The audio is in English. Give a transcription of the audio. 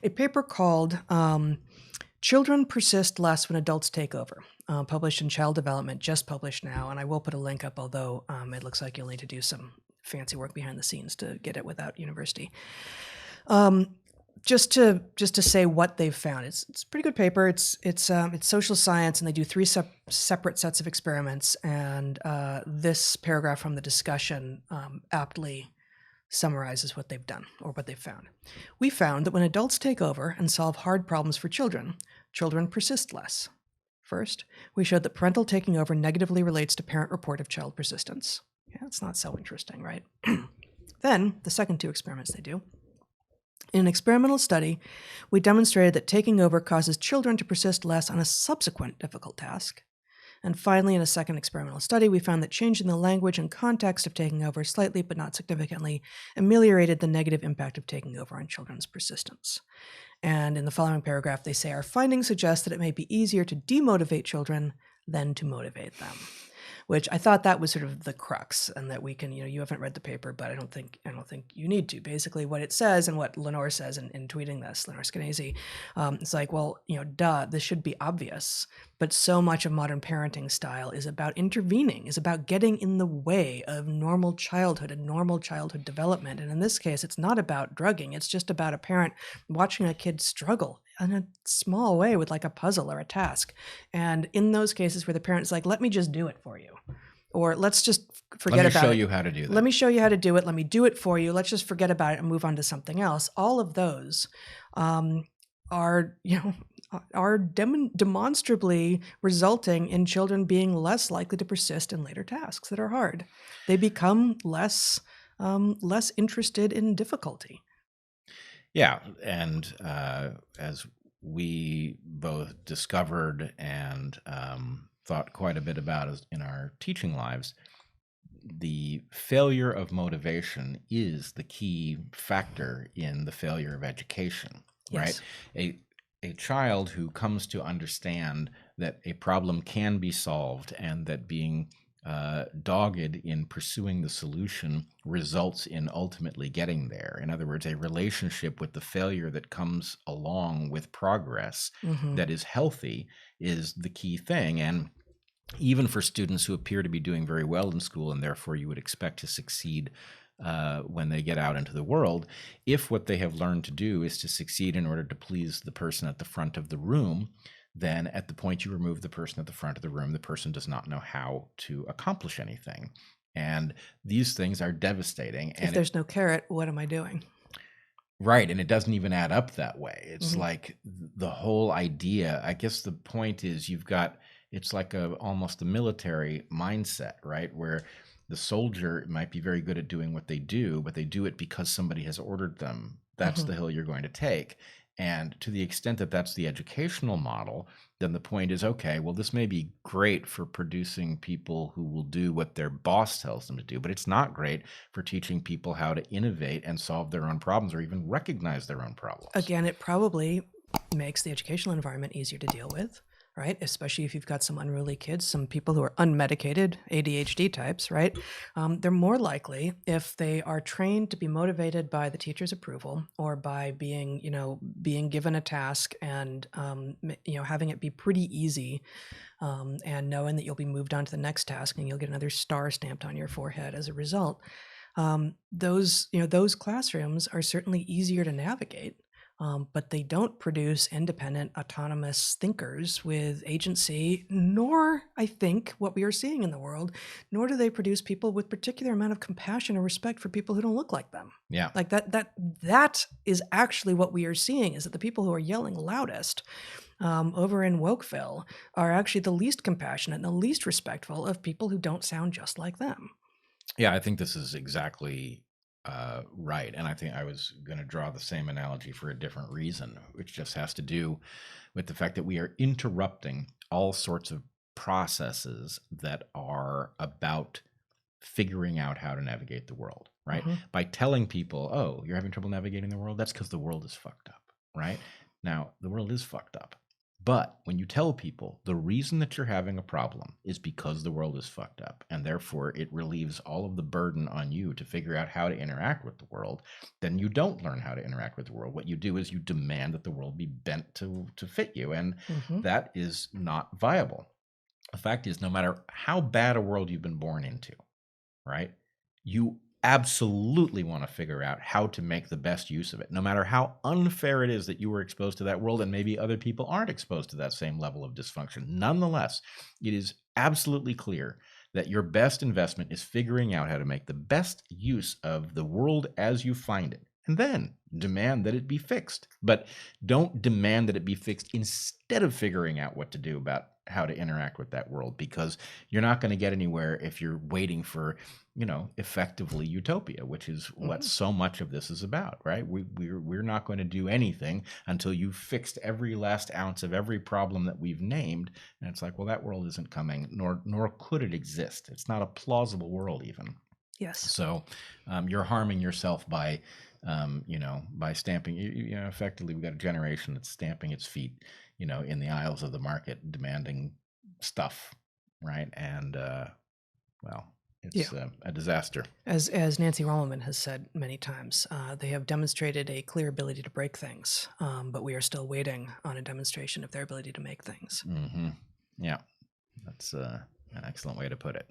a paper called Children Persist Less When Adults Take Over, published in Child Development, just published now. And I will put a link up, although it looks like you'll need to do some fancy work behind the scenes to get it without university. Just to say what they've found, it's a pretty good paper. It's social science, and they do three separate sets of experiments. And this paragraph from the discussion aptly summarizes what they've done or what they've found. We found that when adults take over and solve hard problems for children, children persist less. First, we showed that parental taking over negatively relates to parent report of child persistence. Yeah, it's not so interesting, right? Then, the second two experiments they do. In an experimental study, we demonstrated that taking over causes children to persist less on a subsequent difficult task. And finally, in a second experimental study, we found that changing the language and context of taking over slightly, but not significantly, ameliorated the negative impact of taking over on children's persistence. And in the following paragraph, they say, our findings suggest that it may be easier to demotivate children than to motivate them. Which I thought that was sort of the crux, and that we can, you haven't read the paper, but I don't think you need to. Basically, what it says and what Lenore says in tweeting this, Lenore Skenazy, it's like, well, this should be obvious, but so much of modern parenting style is about intervening, is about getting in the way of normal childhood and normal childhood development. And in this case, it's not about drugging. It's just about a parent watching a kid struggle in a small way with like a puzzle or a task. And in those cases where the parent's like, let me just do it for you. Or let's just forget about it. Let me show you how to do that. Let me show you how to do it. Let me do it for you. Let's just forget about it and move on to something else. All of those are demonstrably resulting in children being less likely to persist in later tasks that are hard. They become less interested in difficulty. Yeah, and as we both discovered and thought quite a bit about in our teaching lives, the failure of motivation is the key factor in the failure of education, Yes. right? A child who comes to understand that a problem can be solved and that being dogged in pursuing the solution results in ultimately getting there. In other words, a relationship with the failure that comes along with progress that is healthy is the key thing. And even for students who appear to be doing very well in school, and therefore you would expect to succeed when they get out into the world, if what they have learned to do is to succeed in order to please the person at the front of the room, then at the point you remove the person at the front of the room, the person does not know how to accomplish anything. And these things are devastating. If there's no carrot, what am I doing? Right. And it doesn't even add up that way. It's like the whole idea, I guess the point is it's like almost a military mindset, right? Where the soldier might be very good at doing what they do, but they do it because somebody has ordered them. That's the hill you're going to take. And to the extent that that's the educational model, then the point is, okay, well, this may be great for producing people who will do what their boss tells them to do, but it's not great for teaching people how to innovate and solve their own problems or even recognize their own problems. Again, it probably makes the educational environment easier to deal with, right? Especially if you've got some unruly kids, some people who are unmedicated, ADHD types, right? They're more likely, if they are trained to be motivated by the teacher's approval or by being given a task and, having it be pretty easy, and knowing that you'll be moved on to the next task and you'll get another star stamped on your forehead as a result. Those classrooms are certainly easier to navigate. But they don't produce independent, autonomous thinkers with agency, nor, I think, what we are seeing in the world, nor do they produce people with particular amount of compassion and respect for people who don't look like them. Yeah. Like that is actually what we are seeing, is that the people who are yelling loudest over in Wokeville are actually the least compassionate and the least respectful of people who don't sound just like them. Yeah, I think this is exactly right. And I think I was going to draw the same analogy for a different reason, which just has to do with the fact that we are interrupting all sorts of processes that are about figuring out how to navigate the world, right? By telling people, oh, you're having trouble navigating the world, that's because the world is fucked up, right? Now, the world is fucked up, But when you tell people the reason that you're having a problem is because the world is fucked up, and therefore it relieves all of the burden on you to figure out how to interact with the world, then you don't learn how to interact with the world. What you do is you demand that the world be bent to fit you, and that is not viable. The fact is, no matter how bad a world you've been born into, right, you absolutely want to figure out how to make the best use of it, no matter how unfair it is that you were exposed to that world and maybe other people aren't exposed to that same level of dysfunction. Nonetheless, it is absolutely clear that your best investment is figuring out how to make the best use of the world as you find it, and then demand that it be fixed. But don't demand that it be fixed instead of figuring out what to do about how to interact with that world, because you're not going to get anywhere if you're waiting for, effectively utopia, which is what so much of this is about, right? We're not going to do anything until you've fixed every last ounce of every problem that we've named. And it's like, well, that world isn't coming, nor could it exist. It's not a plausible world even. Yes. So you're harming yourself by, by stamping. Effectively, we've got a generation that's stamping its feet, in the aisles of the market, demanding stuff, right? And well, it's a disaster. As Nancy Rommelman has said many times, they have demonstrated a clear ability to break things, but we are still waiting on a demonstration of their ability to make things. Yeah, that's an excellent way to put it.